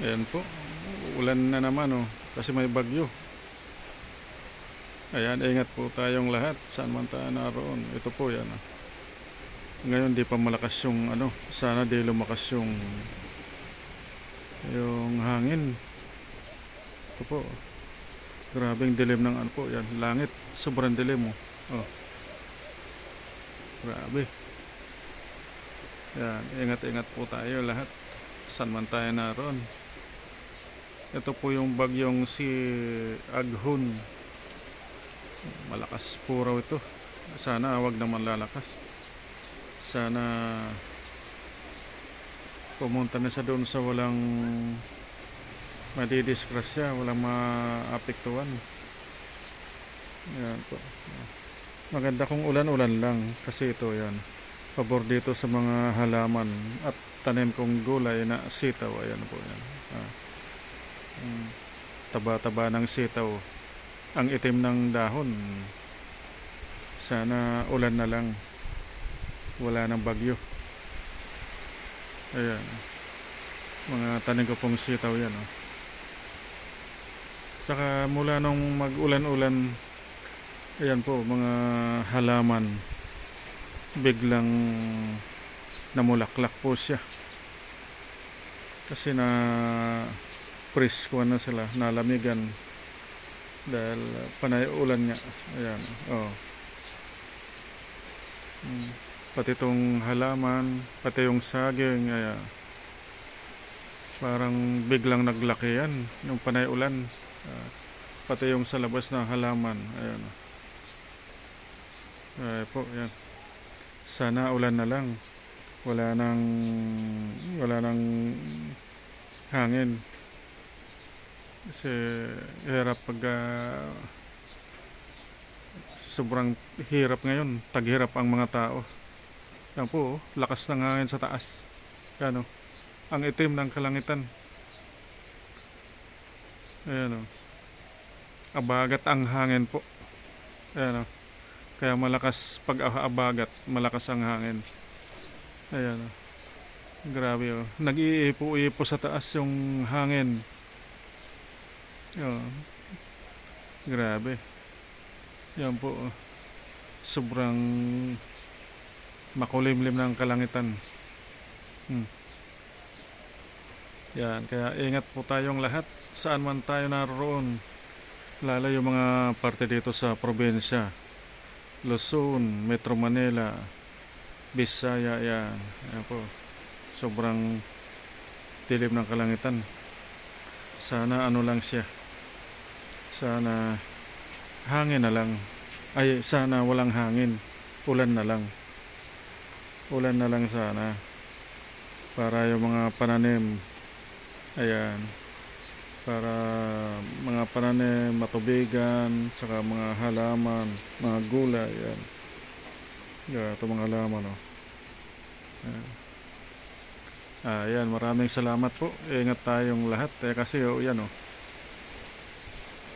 Ayan po, ulan na naman oh, kasi may bagyo. Ayan, ingat po tayong lahat saan man tayo naroon. Ito po yan oh. Ngayon di pa malakas yung ano, sana di lumakas yung hangin. Ito po, grabing dilim ng ano po yan, langit, sobrang dilim oh. Oh, grabe. Yan, ingat-ingat po tayo lahat saan man tayo naroon. Ito po yung bagyong si Aghon. Malakas po raw ito. Sana wag naman lalakas. Sana pumunta na siya doon sa walang madidisgrasya, walang maapektuhan. Yan po. Maganda kung ulan-ulan lang kasi ito yan. Pabor dito sa mga halaman at tanim kong gulay na sitaw. Ayan po yan. Taba-taba ng sitaw. Ang itim ng dahon. Sana ulan na lang. Wala nang bagyo. Ayan. Mga tanim ko pong sitaw yan. Oh. Saka mula nung mag-ulan-ulan, ayan po, mga halaman biglang namulaklak po siya. Kasi na presko na sila, nalamigan dahil panay ulan nga. Ayan. Oh. Pati itong halaman, pati yung saging, ayan. Parang biglang naglaki yan, yung panay ulan. Pati yung sa labas ng halaman, ayan. Ay po, yan. Sana ulan na lang. Wala nang hangin. Kasi hirap pag sobrang hirap ngayon. Taghirap ang mga tao. Yan po, lakas ng hangin sa taas. Yan o. Ang itim ng kalangitan. Ayan o. Abagat ang hangin po. Ayan o. Kaya malakas pag abagat, malakas ang hangin. Ayan o. Grabe o. Nag-iipo-ipo sa taas yung hangin. O. Grabe. Yan po o. Sobrang makulimlim ng kalangitan. Yan, kaya ingat po tayong lahat saan man tayo naroon. Lalo yung mga parte dito sa probinsya. Luzon, Metro Manila, Bisaya, yan. Yan po. Sobrang dilim ng kalangitan. Sana ano lang siya. Sana hangin na lang. Ay, sana walang hangin. Ulan na lang. Ulan na lang sana. Para yung mga pananim, ayan, para mga pananim, matubigan, saka mga halaman, mga gulay, ayan. Ito mga halaman, oh. Ayan. Ayan, maraming salamat po. Ingat tayong lahat. Kasi, oh, yan, oh.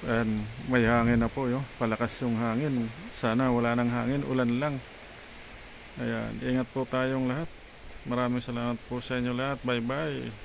Ayan, may hangin na po, oh. Palakas yung hangin. Sana wala nang hangin, ulan lang. Ayan, ingat po tayong lahat. Maraming salamat po sa inyo lahat. Bye-bye.